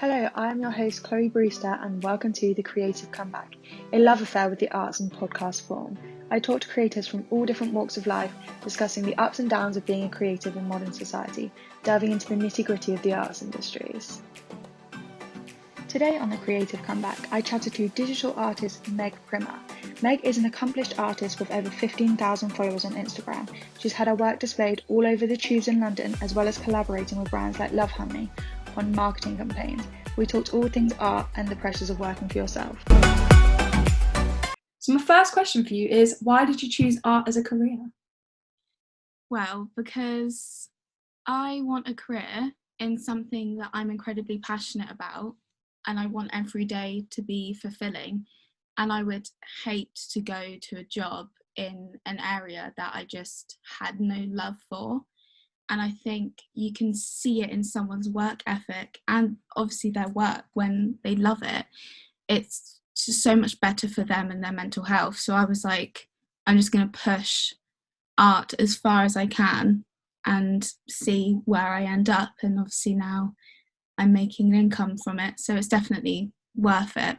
Hello, I am your host Chloe Brewster and welcome to The Creative Comeback, a love affair with the arts in podcast form. I talk to creators from all different walks of life, discussing the ups and downs of being a creative in modern society, delving into the nitty-gritty of the arts industries. Today on The Creative Comeback, I chatted to digital artist Meg Primmer. Meg is an accomplished artist with over 15,000 followers on Instagram. She's had her work displayed all over the tubes in London, as well as collaborating with brands like Love Honey on marketing campaigns. We talked all things art and the pressures of working for yourself. So my first question for you is, why did you choose art as a career? Well, because I want a career in something that I'm incredibly passionate about, and I want every day to be fulfilling, and I would hate to go to a job in an area that I just had no love for. And I think you can see it in someone's work ethic and obviously their work when they love it. It's just so much better for them and their mental health. So I was like, I'm just going to push art as far as I can and see where I end up. And obviously now I'm making an income from it. So it's definitely worth it.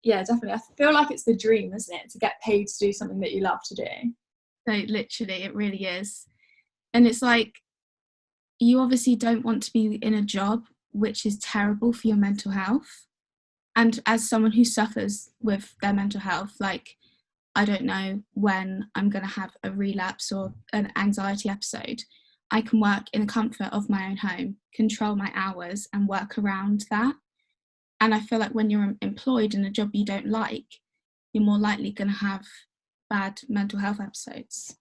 Yeah, definitely. I feel like it's the dream, isn't it? To get paid to do something that you love to do. So literally, it really is. And it's like, you obviously don't want to be in a job which is terrible for your mental health. And as someone who suffers with their mental health, like, I don't know when I'm going to have a relapse or an anxiety episode. I can work in the comfort of my own home, control my hours and work around that. And I feel like when you're employed in a job you don't like, you're more likely going to have bad mental health episodes.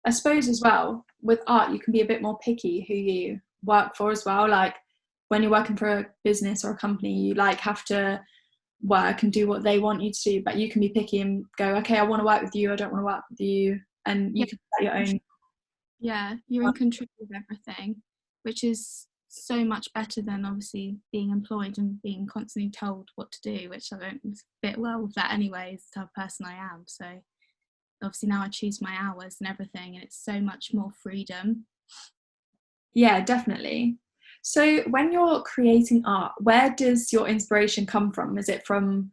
I suppose as well, with art, you can be a bit more picky who you work for as well. Like when you're working for a business or a company, you like have to work and do what they want you to do, but you can be picky and go, okay, I want to work with you, I don't want to work with you, and you can set your own. Yeah, you're in control of everything, which is so much better than obviously being employed and being constantly told what to do, which I don't fit well with that anyway, is the type of person I am. So obviously now I choose my hours and everything, and it's so much more freedom. Yeah, definitely. So when you're creating art, where does your inspiration come from? Is it from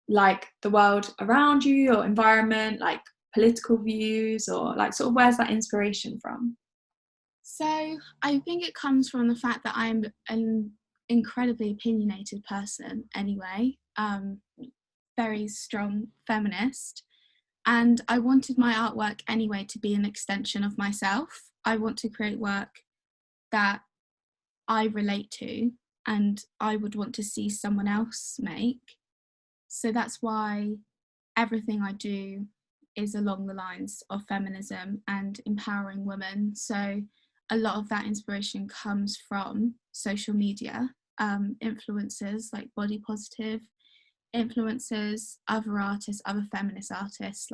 like the world around you, your environment, like political views, or like sort of where's that inspiration from? So I think it comes from the fact that I'm an incredibly opinionated person anyway, very strong feminist, and I wanted my artwork anyway to be an extension of myself. I want to create work that I relate to and I would want to see someone else make. So that's why everything I do is along the lines of feminism and empowering women. So a lot of that inspiration comes from social media, influencers like body positive influencers, other artists, other feminist artists.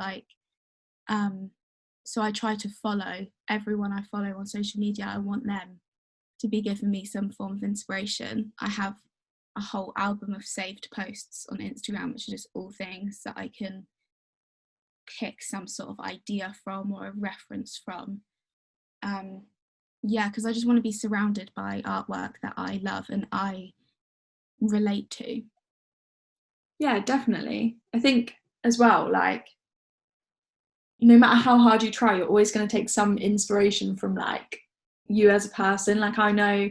So I try to follow everyone I follow on social media. I want them to be giving me some form of inspiration. I have a whole album of saved posts on Instagram, which are just all things that I can pick some sort of idea from or a reference from. Because I just want to be surrounded by artwork that I love and I relate to. Yeah, definitely. I think as well, like no matter how hard you try, you're always going to take some inspiration from like you as a person. Like I know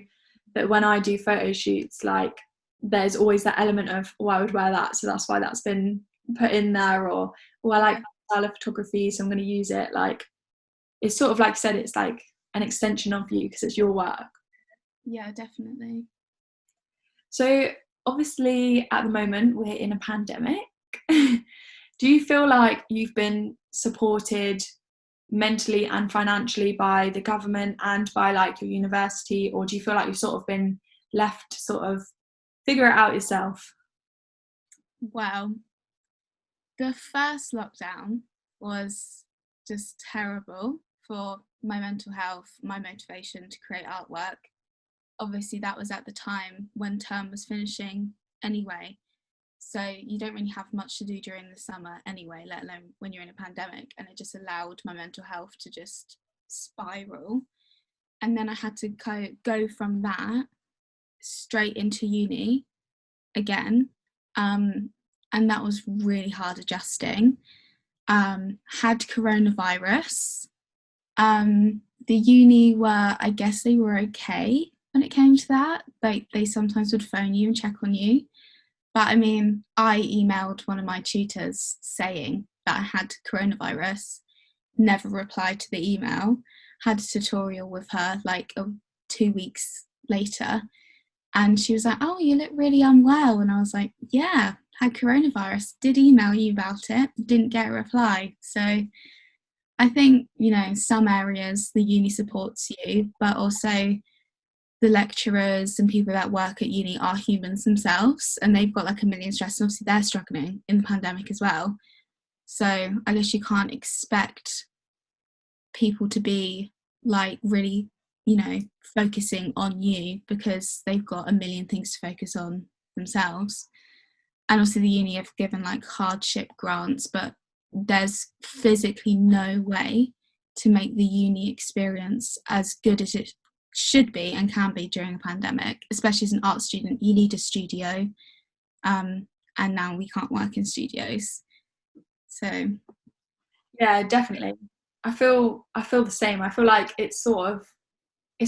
that when I do photo shoots, like there's always that element of, oh, I would wear that, so that's why that's been put in there, or oh, I like that style of photography, so I'm going to use it. Like it's sort of like I said, it's like an extension of you because it's your work. Yeah, definitely. So obviously at the moment we're in a pandemic. Do you feel like you've been supported mentally and financially by the government and by like your university, or do you feel like you've sort of been left to sort of figure it out yourself? Well, the first lockdown was just terrible for my mental health, my motivation to create artwork. Obviously that was at the time when term was finishing anyway, so you don't really have much to do during the summer anyway, let alone when you're in a pandemic, and it just allowed my mental health to just spiral. And then I had to go from that straight into uni again, and that was really hard adjusting. Had coronavirus. The uni I guess they were okay when it came to that. They sometimes would phone you and check on you. But I mean, I emailed one of my tutors saying that I had coronavirus, never replied to the email, had a tutorial with her like 2 weeks later. And she was like, oh, you look really unwell. And I was like, yeah, had coronavirus, did email you about it, didn't get a reply. So I think, some areas the uni supports you, but also the lecturers and people that work at uni are humans themselves, and they've got like a million stress, and obviously they're struggling in the pandemic as well. So I guess you can't expect people to be like really, focusing on you, because they've got a million things to focus on themselves. And also the uni have given like hardship grants, but there's physically no way to make the uni experience as good as it should be and can be during a pandemic. Especially as an art student, you need a studio, and now we can't work in studios. So yeah, definitely. I feel the same. I feel like it's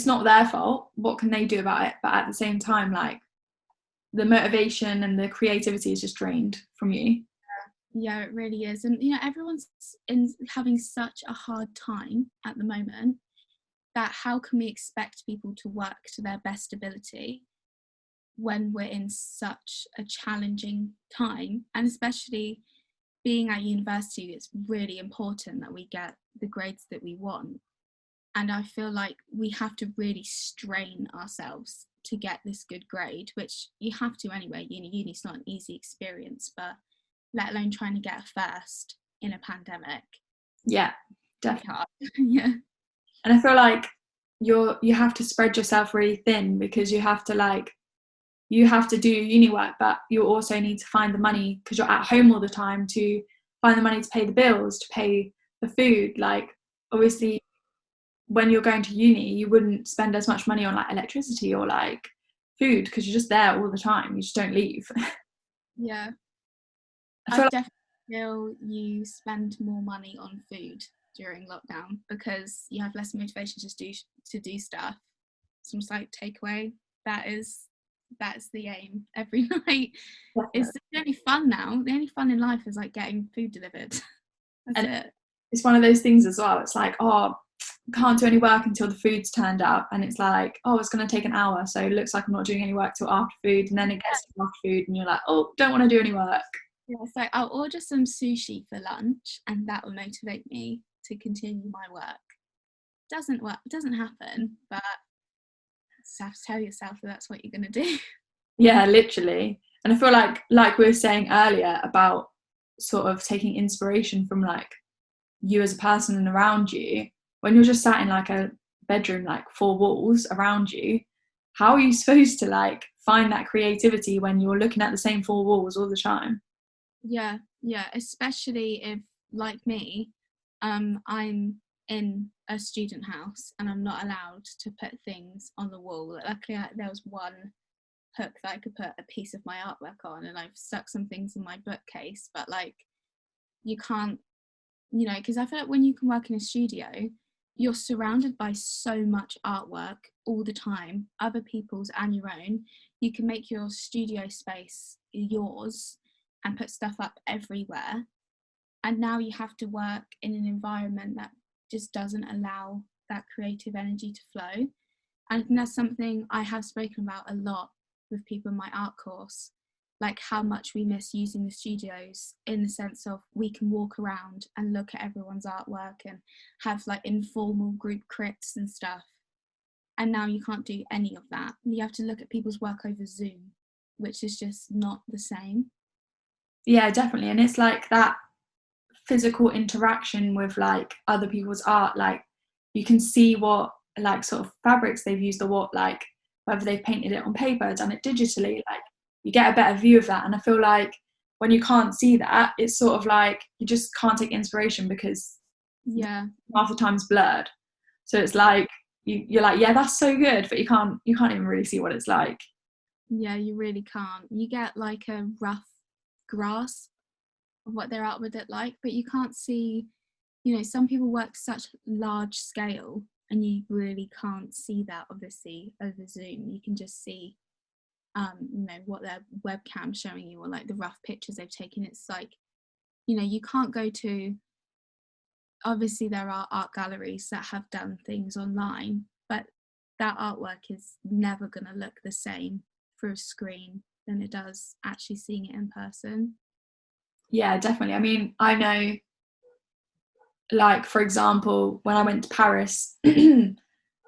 not their fault. What can they do about it? But at the same time, like, the motivation and the creativity is just drained from you. Yeah, it really is. And everyone's having such a hard time at the moment, that how can we expect people to work to their best ability when we're in such a challenging time? And especially being at university, it's really important that we get the grades that we want. And I feel like we have to really strain ourselves to get this good grade, which you have to anyway. Uni's not an easy experience, but let alone trying to get a first in a pandemic. Yeah, definitely. Yeah. And I feel like you have to spread yourself really thin, because you have to do uni work, but you also need to find the money, because you're at home all the time, to find the money to pay the bills, to pay the food. Like, obviously when you're going to uni, you wouldn't spend as much money on like electricity or like food, because you're just there all the time, you just don't leave. Yeah, I definitely feel you spend more money on food during lockdown, because you have less motivation to do stuff. Some like takeaway, that's the aim every night. It's the only fun now. The only fun in life is like getting food delivered. That's it. It's one of those things as well. It's like, oh, can't do any work until the food's turned up, and it's like, oh, it's going to take an hour, so it looks like I'm not doing any work till after food, and then it gets to after food and you're like, oh, don't want to do any work. Yeah, so I'll order some sushi for lunch, and that will motivate me to continue my work. Doesn't happen, but you have to tell yourself that that's what you're going to do. Yeah, literally. And I feel like we were saying earlier about sort of taking inspiration from like you as a person and around you, when you're just sat in like a bedroom, like 4 walls around you, how are you supposed to like find that creativity when you're looking at the same 4 walls all the time? Yeah, especially if, like me, I'm in a student house and I'm not allowed to put things on the wall. Luckily, there was one hook that I could put a piece of my artwork on, and I've stuck some things in my bookcase, but like, you can't, because I feel like when you can work in a studio, you're surrounded by so much artwork all the time, other people's and your own. You can make your studio space yours and put stuff up everywhere. And now you have to work in an environment that just doesn't allow that creative energy to flow. And I think that's something I have spoken about a lot with people in my art course, like how much we miss using the studios, in the sense of we can walk around and look at everyone's artwork and have like informal group crits and stuff. And now you can't do any of that. You have to look at people's work over Zoom, which is just not the same. Yeah, definitely. And it's like that physical interaction with like other people's art, like you can see what like sort of fabrics they've used, or what, like whether they've painted it on paper, done it digitally, like you get a better view of that. And I feel like when you can't see that, it's sort of like you just can't take inspiration, because half the time it's blurred. So it's like you're like, yeah, that's so good, but you can't even really see what it's like. Yeah, you really can't. You get like a rough grasp of what their art would look like, but you can't see, you know, some people work such large scale and you really can't see that obviously over Zoom. You can just see you know, what their webcam's showing you, or like the rough pictures they've taken. It's like, you know, you can't go to, obviously there are art galleries that have done things online, but that artwork is never going to look the same through a screen than it does actually seeing it in person. Yeah, definitely. I mean, I know, like, for example, when I went to Paris,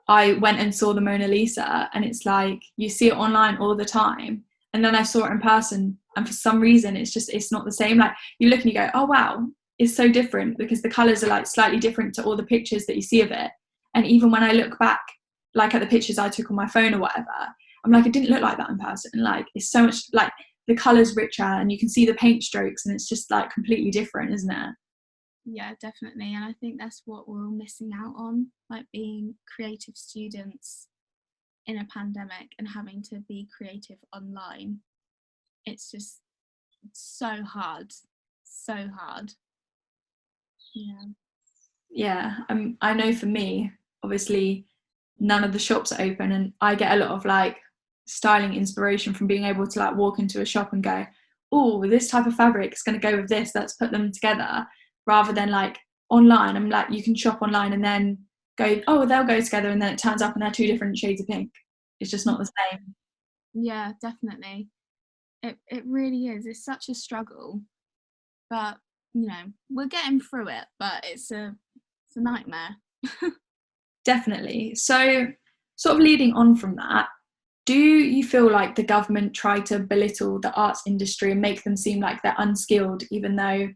I went and saw the Mona Lisa, and it's like you see it online all the time, and then I saw it in person, and for some reason it's not the same. Like, you look and you go, oh wow, it's so different, because the colors are like slightly different to all the pictures that you see of it. And even when I look back, like, at the pictures I took on my phone or whatever, I'm like, it didn't look like that in person. Like, it's so much, like, the colors richer, and you can see the paint strokes, and it's just like completely different, isn't it? Yeah, definitely. And I think that's what we're all missing out on, like being creative students in a pandemic and having to be creative online. It's just so hard. So hard. Yeah, I know for me, obviously, none of the shops are open, and I get a lot of like styling inspiration from being able to like walk into a shop and go, oh, this type of fabric is going to go with this, let's put them together, rather than like online. I'm like, you can shop online and then go, oh, they'll go together, and then it turns up and they're two different shades of pink. It's just not the same. Yeah, definitely. It really is. It's such a struggle, but you know, we're getting through it, but it's a nightmare. Definitely. So, sort of leading on from that, do you feel like the government try to belittle the arts industry and make them seem like they're unskilled, even though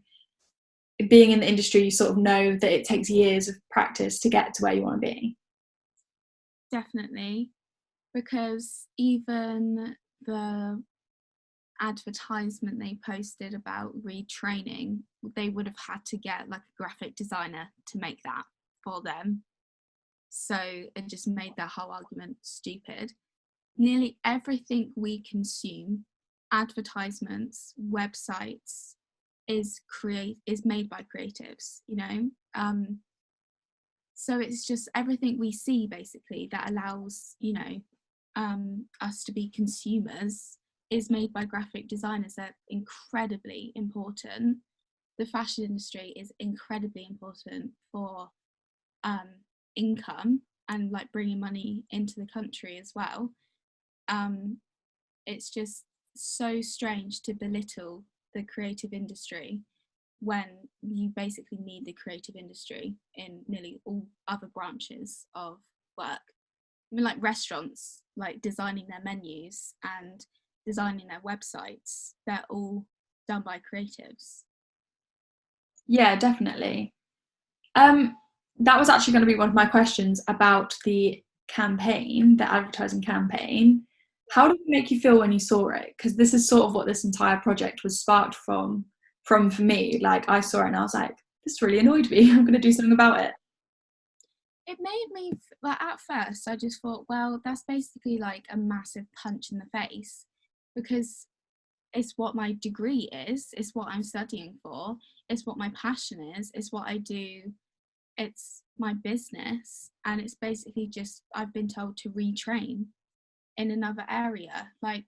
being in the industry, you sort of know that it takes years of practice to get to where you want to be? Definitely, because even the advertisement they posted about retraining, they would have had to get like a graphic designer to make that for them. So it just made their whole argument stupid. Nearly everything we consume, advertisements, websites, is made by creatives, you know. So it's just everything we see basically that allows, you know, us to be consumers is made by graphic designers. They're incredibly important. The fashion industry is incredibly important for income and like bringing money into the country as well. It's just so strange to belittle the creative industry when you basically need the creative industry in nearly all other branches of work. Even like restaurants, like designing their menus and designing their websites, they're all done by creatives. Yeah, definitely. That was actually going to be one of my questions about the campaign, the advertising campaign. How did it make you feel when you saw it? Because this is sort of what this entire project was sparked from for me. Like, I saw it and I was like, this really annoyed me. I'm going to do something about it. It made me, like, at first I just thought, well, that's basically like a massive punch in the face, because it's what my degree is, it's what I'm studying for, it's what my passion is, it's what I do, it's my business, and it's basically just I've been told to retrain in another area. Like,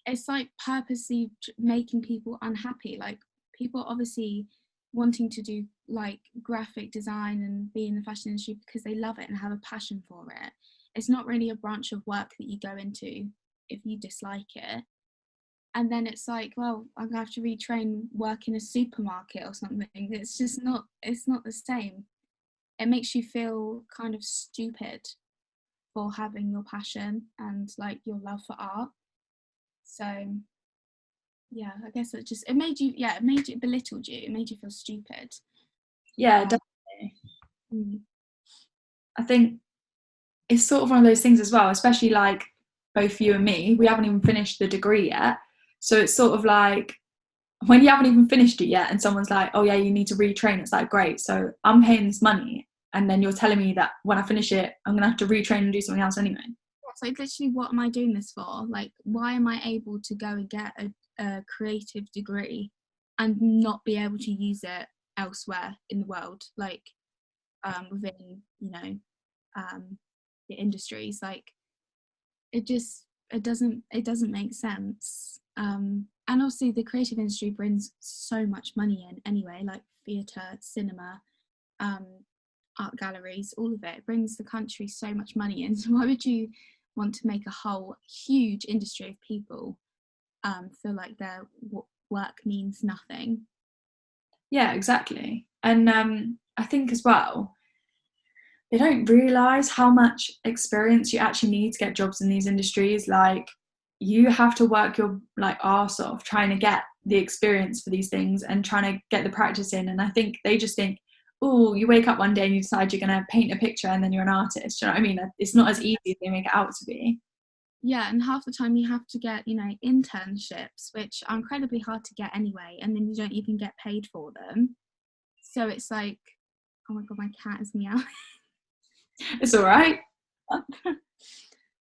it's like purposely making people unhappy. Like, people obviously wanting to do like graphic design and be in the fashion industry because they love it and have a passion for it. It's not really a branch of work that you go into if you dislike it. And then it's like, well, I'm gonna have to retrain, work in a supermarket or something. It's just not, it's not the same. It makes you feel kind of stupid for having your passion and like your love for art. So yeah, I guess it made you, yeah, it belittled you, it made you feel stupid. Yeah, definitely. Mm. I think it's sort of one of those things as well, especially like both you and me, we haven't even finished the degree yet. So it's sort of like, when you haven't even finished it yet and someone's like, oh yeah, you need to retrain, it's like, great, so I'm paying this money and then you're telling me that when I finish it I'm gonna have to retrain and do something else anyway. So literally, what am I doing this for? Like, why am I able to go and get a creative degree and not be able to use it elsewhere in the world, like within, the industries? Like, it doesn't make sense. And also the creative industry brings so much money in anyway, like theatre, cinema, art galleries, all of it brings the country so much money in. So why would you want to make a whole huge industry of people feel like their work means nothing? Yeah, exactly. And I think as well, they don't realise how much experience you actually need to get jobs in these industries. Like, you have to work your like arse off trying to get the experience for these things and trying to get the practice in. And I think they just think, oh, you wake up one day and you decide you're going to paint a picture and then you're an artist. Do you know what I mean? It's not as easy as they make it out to be. Yeah, and half the time you have to get, internships, which are incredibly hard to get anyway, and then you don't even get paid for them. So it's like, oh my god, my cat is meowing. It's all right.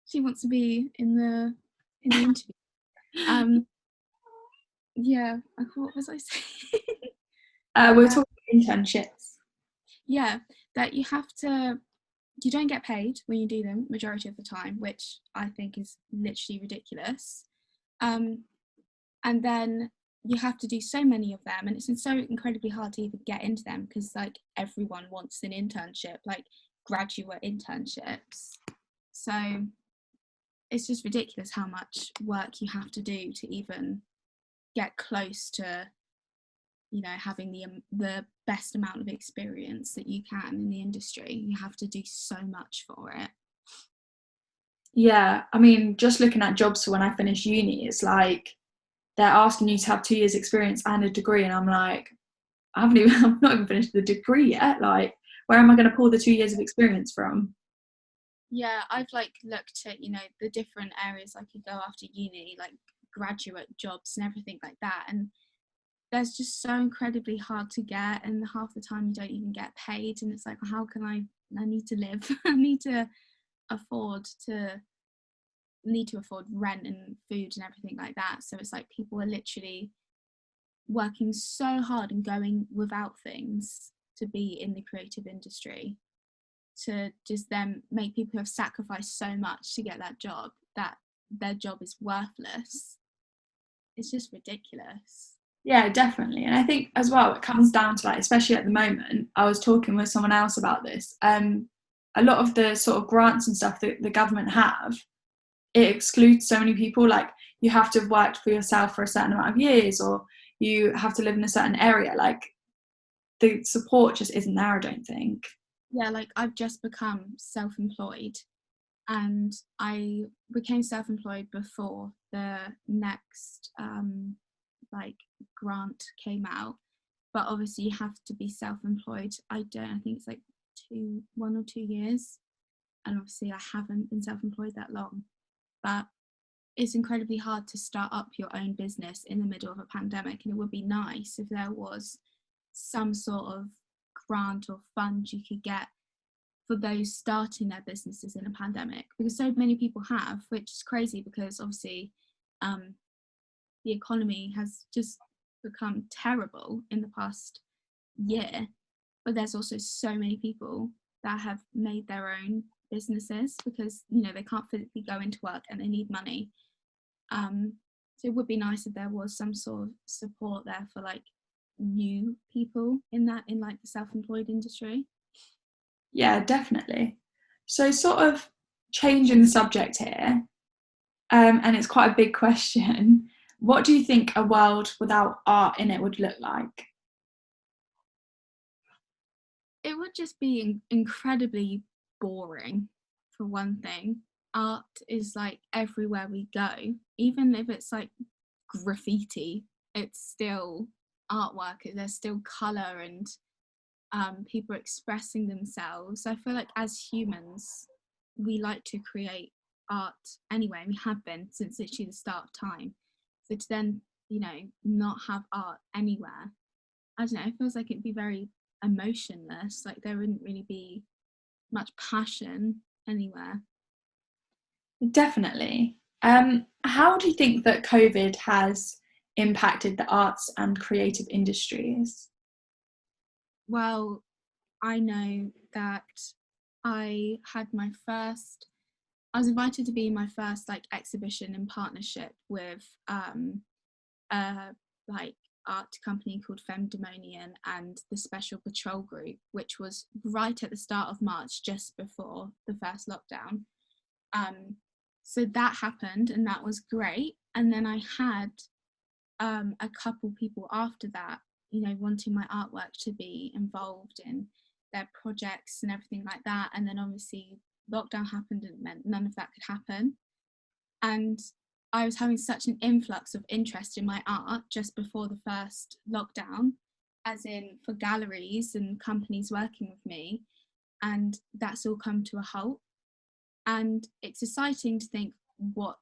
She wants to be in the interview. Yeah, what was I saying? We're talking internships. Yeah, that you don't get paid when you do them majority of the time, which I think is literally ridiculous. And then you have to do so many of them, and it's so incredibly hard to even get into them because like everyone wants an internship, like graduate internships. So it's just ridiculous how much work you have to do to even get close to having the best amount of experience that you can in the industry. You have to do so much for it. Yeah, I mean, just looking at jobs for when I finish uni, it's like they're asking you to have 2 years experience and a degree, and I'm like, I've not even finished the degree yet. Like, where am I going to pull the 2 years of experience from? Yeah, I've like looked at the different areas I could go after uni, like graduate jobs and everything like that, and there's just so incredibly hard to get, and half the time you don't even get paid, and it's like, how can I need to live. I afford to need to afford rent and food and everything like that. So it's like people are literally working so hard and going without things to be in the creative industry, to just then make people who have sacrificed so much to get that job that their job is worthless. It's just ridiculous. Yeah, definitely. And I think as well, it comes down to like, especially at the moment, I was talking with someone else about this. A lot of the sort of grants and stuff that the government have, it excludes so many people. Like, you have to have worked for yourself for a certain amount of years, or you have to live in a certain area. Like, the support just isn't there, I don't think. Yeah, like I've just become self-employed, and I became self-employed before the next like grant came out, but obviously you have to be self-employed. I think it's like 1 or 2 years, and obviously I haven't been self-employed that long, but it's incredibly hard to start up your own business in the middle of a pandemic, and it would be nice if there was some sort of grant or fund you could get for those starting their businesses in a pandemic, because so many people have, which is crazy because obviously the economy has just become terrible in the past year, but there's also so many people that have made their own businesses because they can't physically go into work and they need money. So it would be nice if there was some sort of support there for like new people in like the self-employed industry. Yeah, definitely. So, sort of changing the subject here, and it's quite a big question. What do you think a world without art in it would look like? It would just be incredibly boring, for one thing. Art is like everywhere we go, even if it's like graffiti, it's still artwork. There's still colour and people expressing themselves. I feel like as humans, we like to create art anyway. We have been since literally the start of time. So to then, not have art anywhere, I don't know, it feels like it'd be very emotionless. Like there wouldn't really be much passion anywhere. Definitely. How do you think that COVID has impacted the arts and creative industries? Well, I know that I was invited to be in my first like exhibition in partnership with a like art company called Femdemonian and the Special Patrol Group, which was right at the start of March, just before the first lockdown. So that happened and that was great. And then I had a couple people after that, you know, wanting my artwork to be involved in their projects and everything like that. And then obviously lockdown happened and it meant none of that could happen. And I was having such an influx of interest in my art just before the first lockdown, as in for galleries and companies working with me. And that's all come to a halt. And it's exciting to think, what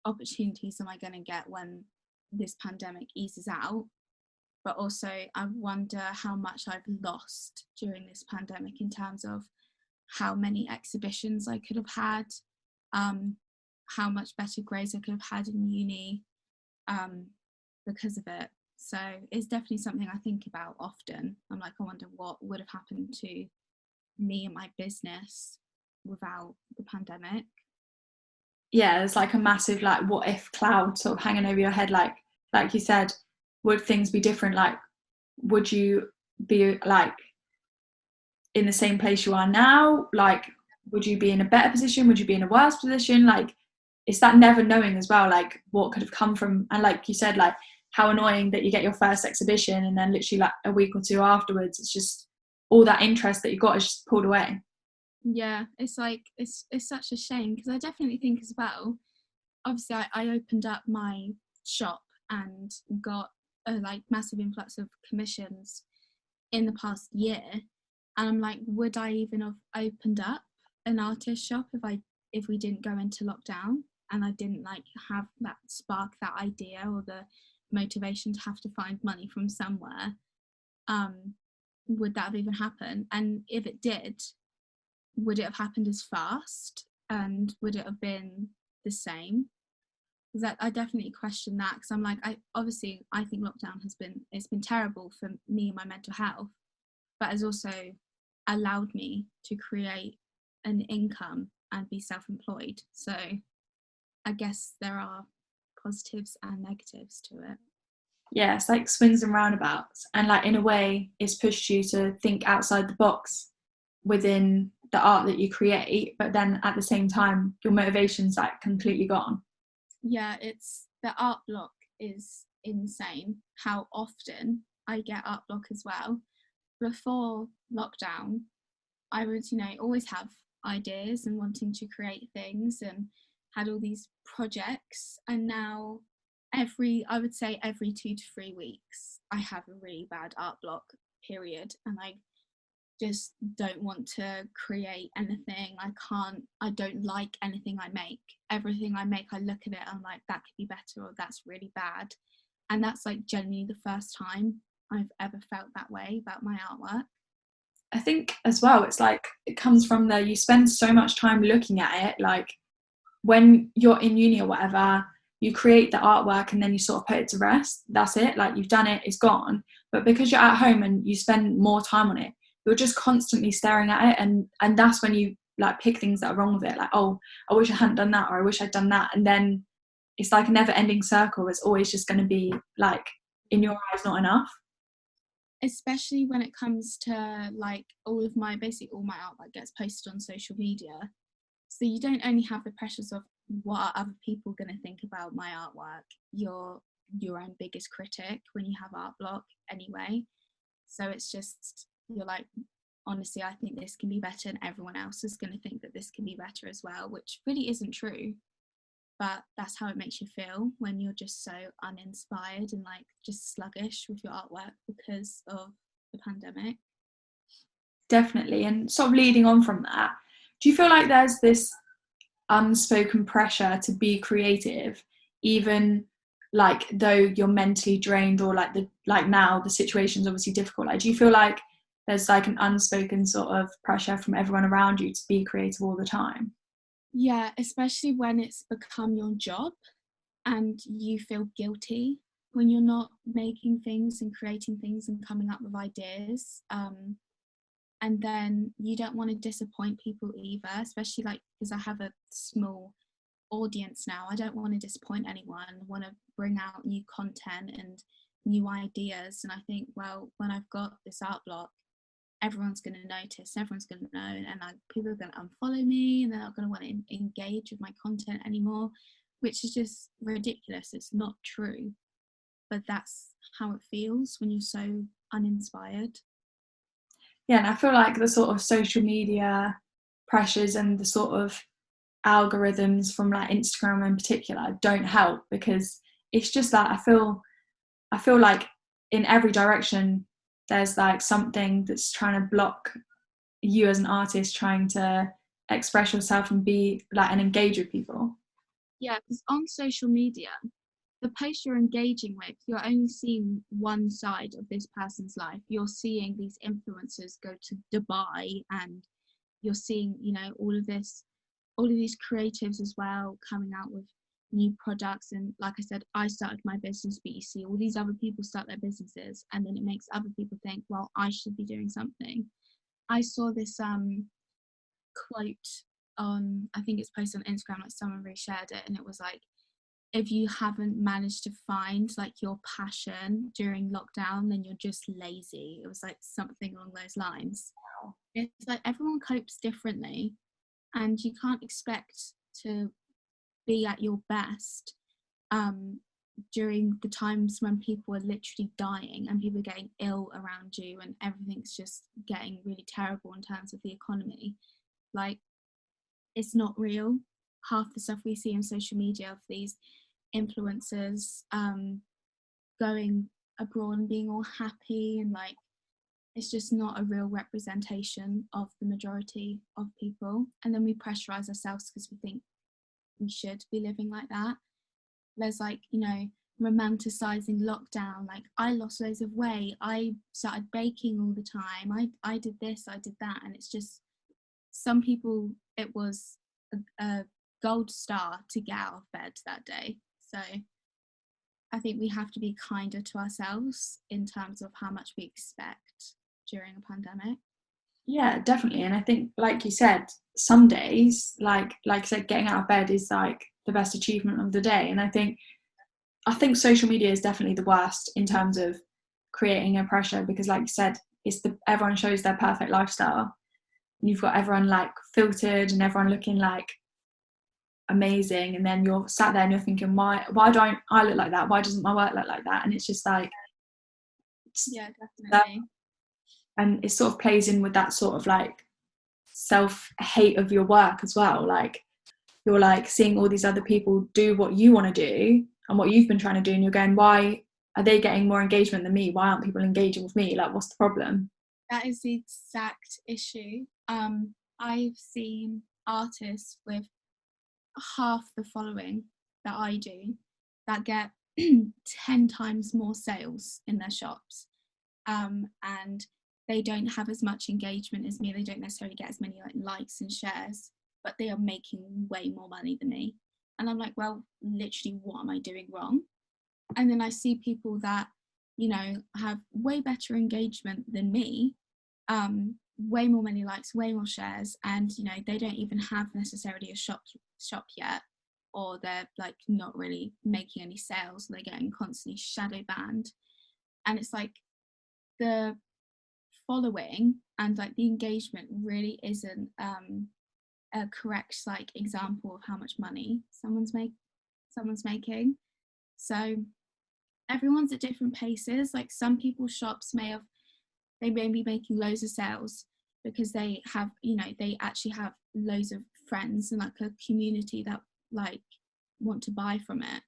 opportunities am I going to get when this pandemic eases out? But also I wonder how much I've lost during this pandemic in terms of how many exhibitions I could have had, how much better grades I could have had in uni because of it. So it's definitely something I think about often. I'm like, I wonder what would have happened to me and my business without the pandemic. Yeah, there's like a massive like what if cloud sort of hanging over your head, like you said, would things be different? Like, would you be like in the same place you are now? Like, would you be in a better position? Would you be in a worse position? Like, it's that never knowing as well, like what could have come from. And like you said, like how annoying that you get your first exhibition and then literally like a week or two afterwards, it's just all that interest that you got is just pulled away. Yeah, it's like it's such a shame, because I definitely think as well, obviously I opened up my shop and got a like massive influx of commissions in the past year, and I'm like, would I even have opened up an artist shop if we didn't go into lockdown and I didn't like have that spark, that idea, or the motivation to have to find money from somewhere? Would that have even happened? And if it did, would it have happened as fast, and would it have been the same? Because I definitely question that, because I'm like, I think lockdown it's been terrible for me and my mental health, but has also allowed me to create an income and be self-employed. So I guess there are positives and negatives to it. Yeah, it's like swings and roundabouts, and like in a way it's pushed you to think outside the box within the art that you create, but then at the same time your motivation's like completely gone. Yeah, it's the art block is insane how often I get art block as well. Before lockdown, I would, you know, always have ideas and wanting to create things and had all these projects, and now I would say every 2 to 3 weeks I have a really bad art block period, and I just don't want to create anything. I don't like anything I make. Everything I make, I look at it and I'm like, that could be better, or that's really bad. And that's like genuinely the first time I've ever felt that way about my artwork. I think as well, it's like it comes from there, you spend so much time looking at it, like when you're in uni or whatever, you create the artwork and then you sort of put it to rest. That's it, like you've done it, it's gone. But because you're at home and you spend more time on it, you're just constantly staring at it, and that's when you like pick things that are wrong with it, like, oh, I wish I hadn't done that, or I wish I'd done that. And then it's like a never ending circle. It's always just going to be like, in your eyes, not enough. Especially when it comes to like all my artwork gets posted on social media, so you don't only have the pressures of what are other people going to think about my artwork. You're your own biggest critic when you have art block anyway. So it's just, you're like, honestly, I think this can be better, and everyone else is going to think that this can be better as well, which really isn't true. But that's how it makes you feel when you're just so uninspired and like just sluggish with your artwork because of the pandemic. Definitely. And sort of leading on from that, do you feel like there's this unspoken pressure to be creative, even like though you're mentally drained, or like now the situation's obviously difficult? Like, do you feel like there's like an unspoken sort of pressure from everyone around you to be creative all the time? Yeah, especially when it's become your job and you feel guilty when you're not making things and creating things and coming up with ideas. And then you don't want to disappoint people either, especially like because I have a small audience now. I don't want to disappoint anyone. I want to bring out new content and new ideas. And I think, well, when I've got this art block, everyone's going to notice, everyone's going to know, and like people are going to unfollow me and they're not going to want to engage with my content anymore, which is just ridiculous. It's not true, but that's how it feels when you're so uninspired. Yeah, and I feel like the sort of social media pressures and the sort of algorithms from like Instagram in particular don't help, because it's just that I feel like in every direction there's like something that's trying to block you as an artist trying to express yourself and be like and engage with people. Yeah, because on social media, the post you're engaging with, you're only seeing one side of this person's life. You're seeing these influencers go to Dubai, and you're seeing, you know, all of these creatives as well coming out with new products. And like I said, I started my business, but you see all these other people start their businesses, and then it makes other people think, well, I should be doing something. I saw this quote on, I think it's posted on Instagram, like someone reshared it, and it was like, if you haven't managed to find like your passion during lockdown, then you're just lazy. It was like something along those lines. Wow. It's like everyone copes differently, and you can't expect to be at your best during the times when people are literally dying and people are getting ill around you and everything's just getting really terrible in terms of the economy. Like, it's not real. Half the stuff we see on social media of these influencers going abroad and being all happy, and like, it's just not a real representation of the majority of people. And then we pressurize ourselves because we think we should be living like that. There's like, you know, romanticizing lockdown. Like, I lost loads of weight, I started baking all the time, I did this, I did that. And it's just, some people, it was a gold star to get out of bed that day. So I think we have to be kinder to ourselves in terms of how much we expect during a pandemic. Yeah, definitely. And I think, like you said, some days, like I said, getting out of bed is like the best achievement of the day. And I think social media is definitely the worst in terms of creating a pressure, because like you said, it's everyone shows their perfect lifestyle. And you've got everyone like filtered and everyone looking like amazing, and then you're sat there and you're thinking, why don't I look like that? Why doesn't my work look like that? And it's just like, Yeah, definitely. and it sort of plays in with that sort of like self-hate of your work as well. Like, you're like seeing all these other people do what you want to do and what you've been trying to do, and you're going, why are they getting more engagement than me? Why aren't people engaging with me? Like, what's the problem? That is the exact issue. I've seen artists with half the following that I do that get 10 times more sales in their shops, and they don't have as much engagement as me. They don't necessarily get as many like likes and shares, but they are making way more money than me. And I'm like, well, literally, what am I doing wrong? And then I see people that, you know, have way better engagement than me, way more many likes, way more shares, and you know, they don't even have necessarily a shop yet, or they're like not really making any sales, they're getting constantly shadow banned. And it's like, the following and like the engagement really isn't a correct like example of how much money someone's making. So everyone's at different paces. Like, some people's shops they may be making loads of sales because they have, you know, they actually have loads of friends and like a community that like want to buy from it.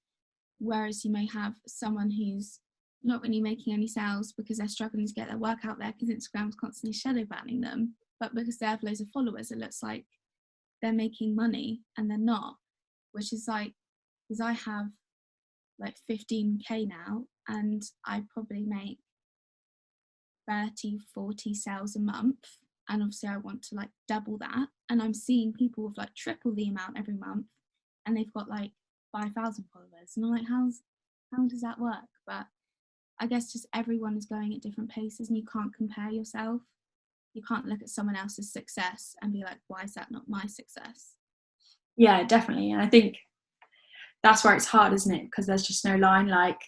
Whereas you may have someone who's not really making any sales because they're struggling to get their work out there because Instagram's constantly shadow banning them. But because they have loads of followers, it looks like they're making money, and they're not. Which is like, because I have like 15k now, and I probably make 30, 40 sales a month. and obviously I want to like double that, and I'm seeing people with like triple the amount every month, and they've got like 5,000 followers, and I'm like, how does that work? But I guess just everyone is going at different paces, and you can't compare yourself. You can't look at someone else's success and be like, why is that not my success? Yeah, definitely. And I think that's where it's hard, isn't it? Because there's just no line. Like,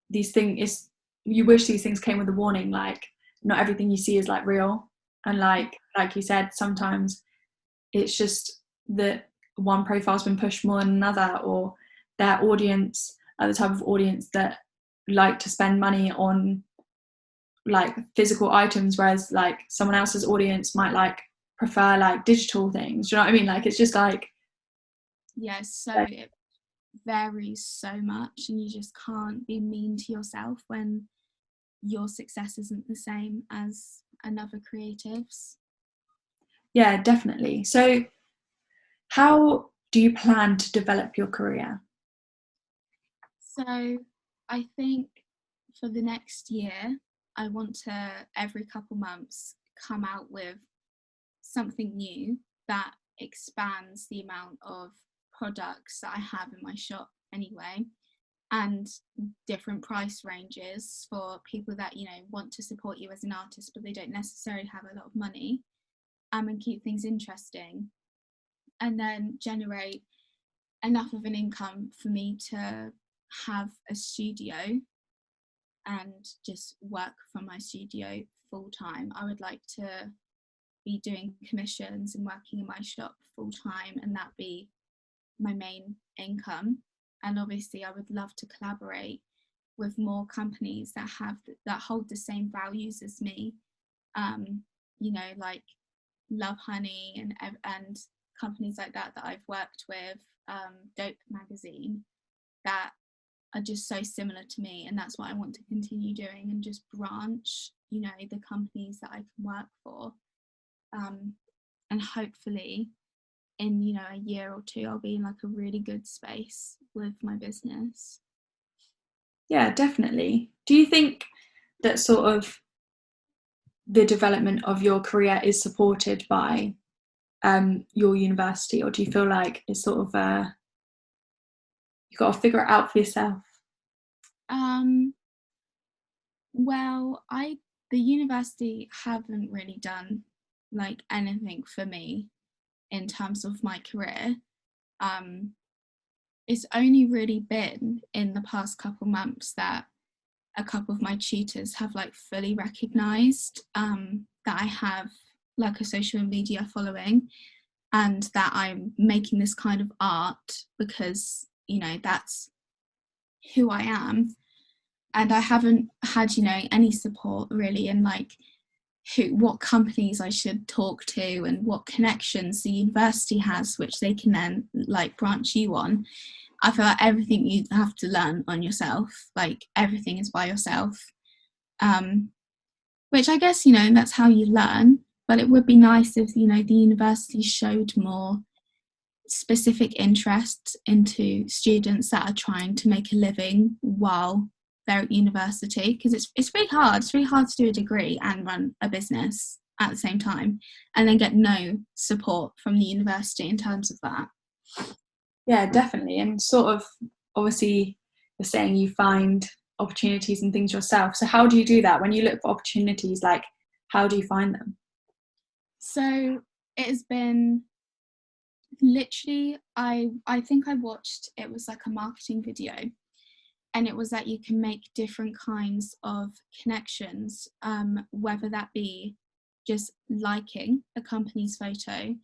these things, you wish these things came with a warning, like not everything you see is like real. And like you said, sometimes it's just that one profile's been pushed more than another, or their audience are the type of audience that like to spend money on like physical items, whereas like someone else's audience might like prefer like digital things. Do you know what I mean? Like, it's just like, yeah, so it varies so much, and you just can't be mean to yourself when your success isn't the same as another creative's. yeah, definitely. So how do you plan to develop your career? So I think for the next year, I want to every couple months come out with something new that expands the amount of products that I have in my shop anyway, and different price ranges for people that, you know, want to support you as an artist but they don't necessarily have a lot of money, and keep things interesting, and then generate enough of an income for me to have a studio and just work from my studio full time. I would like to be doing commissions and working in my shop full time, and that be my main income. And obviously I would love to collaborate with more companies that hold the same values as me, you know, like Love Honey and companies like that I've worked with, Dope magazine, that are just so similar to me, and that's what I want to continue doing, and just branch, you know, the companies that I can work for, and hopefully in, you know, a year or two I'll be in like a really good space with my business. Yeah, definitely. Do you think that sort of the development of your career is supported by your university, or do you feel like it's sort of you've got to figure it out for yourself? Well, the university haven't really done like anything for me in terms of my career. It's only really been in the past couple months that a couple of my tutors have like fully recognised that I have like a social media following, and that I'm making this kind of art because, you know, that's who I am. And I haven't had, you know, any support really in like what companies I should talk to and what connections the university has, which they can then like branch you on. I feel like everything you have to learn on yourself, like everything is by yourself, which I guess, you know, that's how you learn. But it would be nice if, you know, the university showed more specific interest into students that are trying to make a living while they're at university, because it's really hard. It's really hard to do a degree and run a business at the same time, and then get no support from the university in terms of that. Yeah, definitely. And sort of, obviously, you're saying you find opportunities and things yourself. So how do you do that when you look for opportunities? Like, how do you find them? So it has been literally, I think I watched, it was like a marketing video, and it was that you can make different kinds of connections, whether that be just liking a company's photo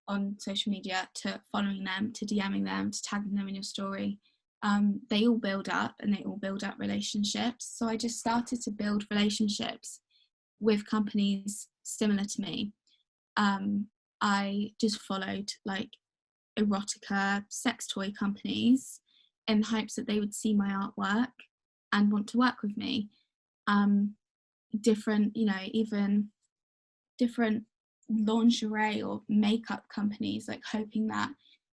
on social media, to following them, to DMing them, to tagging them in your story. They all build up, and they all build up relationships. So I just started to build relationships with companies similar to me. I just followed like erotica, sex toy companies in hopes that they would see my artwork and want to work with me. Different, you know, even different lingerie or makeup companies, like hoping that,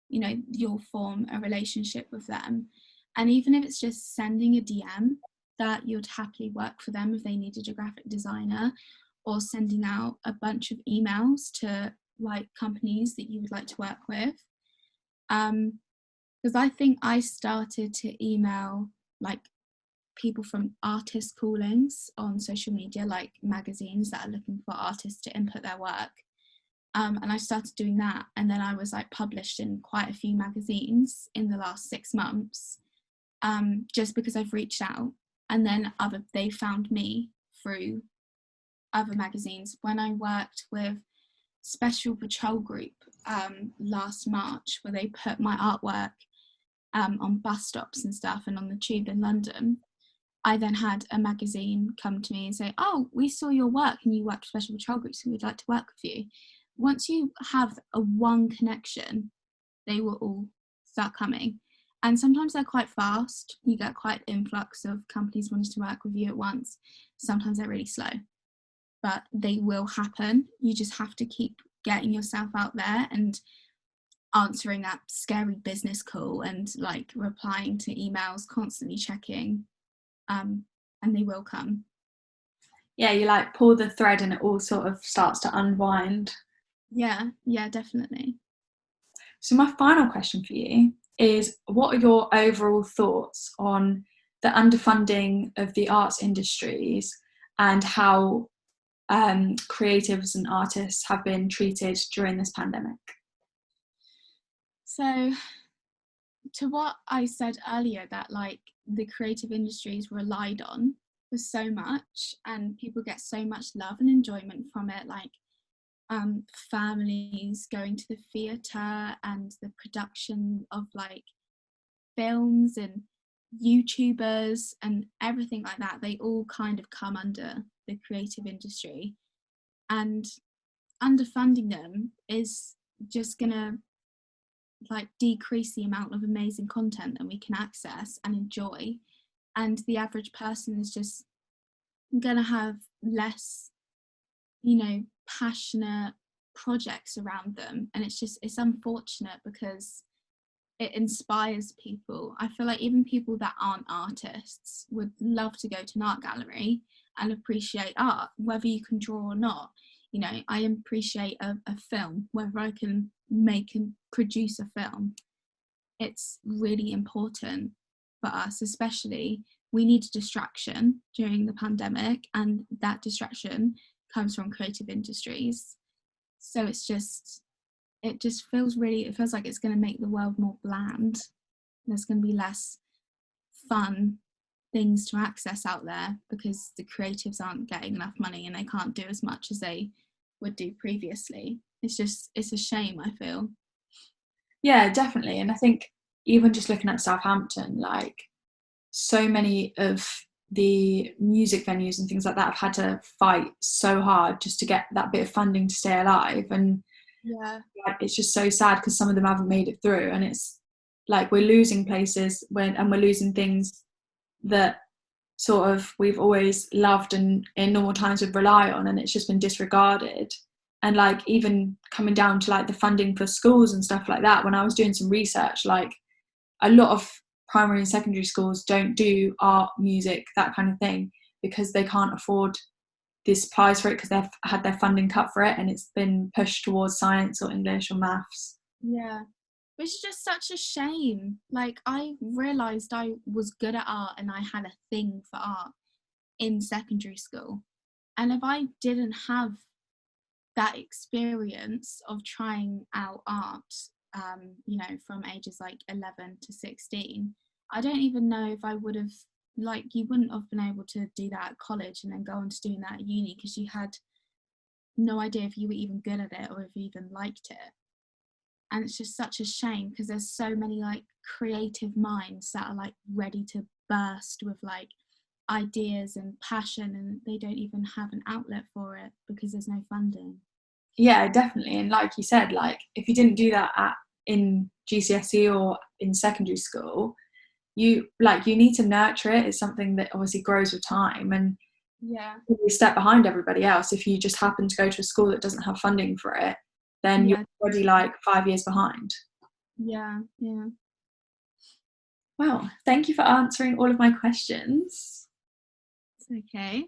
you know, you'll form a relationship with them. And even if it's just sending a DM that you'd happily work for them if they needed a graphic designer, or sending out a bunch of emails to like companies that you would like to work with. Because I think I started to email like people from artist callings on social media, like magazines that are looking for artists to input their work. And I started doing that, and then I was like published in quite a few magazines in the last 6 months, just because I've reached out, and then they found me through other magazines. When I worked with Special Patrol Group last March, where they put my artwork on bus stops and stuff and on the tube in London, I then had a magazine come to me and say, oh, we saw your work and you worked for Special Patrol Group, so we'd like to work with you. Once you have a one connection, they will all start coming. And sometimes they're quite fast. You get quite an influx of companies wanting to work with you at once. Sometimes they're really slow, but they will happen. You just have to keep getting yourself out there and answering that scary business call and like replying to emails, constantly checking, and they will come. Yeah, you like pull the thread and it all sort of starts to unwind. Yeah, definitely. So my final question for you is, what are your overall thoughts on the underfunding of the arts industries and how creatives and artists have been treated during this pandemic? So to what I said earlier, that like the creative industries relied on for so much and people get so much love and enjoyment from it, like families going to the theatre and the production of like films and YouTubers and everything like that, they all kind of come under the creative industry, and underfunding them is just gonna like decrease the amount of amazing content that we can access and enjoy, and the average person is just gonna have less, passionate projects around them. And it's unfortunate because it inspires people. I feel like even people that aren't artists would love to go to an art gallery and appreciate art, whether you can draw or not. I appreciate a film, whether I can make and produce a film. It's really important for us, especially. We need a distraction during the pandemic, and that distraction comes from creative industries. So it just feels like it's going to make the world more bland. There's going to be less fun things to access out there because the creatives aren't getting enough money and they can't do as much as they would do previously. It's a shame, I feel. Yeah, definitely. And I think even just looking at Southampton, like so many of the music venues and things like that have had to fight so hard just to get that bit of funding to stay alive. And yeah, like, it's just so sad because some of them haven't made it through, and it's like we're losing places and we're losing things that sort of we've always loved and in normal times would rely on, and it's just been disregarded. And like even coming down to like the funding for schools and stuff like that, when I was doing some research, like a lot of primary and secondary schools don't do art, music, that kind of thing, because they can't afford the supplies for it because they've had their funding cut for it, and it's been pushed towards science or English or maths. Yeah, which is just such a shame. Like, I realised I was good at art and I had a thing for art in secondary school. And if I didn't have that experience of trying out art, from ages like 11 to 16, I don't even know if I would have, like, you wouldn't have been able to do that at college and then go on to doing that at uni because you had no idea if you were even good at it or if you even liked it. And it's just such a shame because there's so many like creative minds that are like ready to burst with like ideas and passion, and they don't even have an outlet for it because there's no funding. Yeah, definitely. And like you said, like if you didn't do that in GCSE or in secondary school, you need to nurture it. It's something that obviously grows with time, and Yeah, you step behind everybody else. If you just happen to go to a school that doesn't have funding for it, then yeah, you're already like 5 years behind. yeah. Well, thank you for answering all of my questions. It's okay.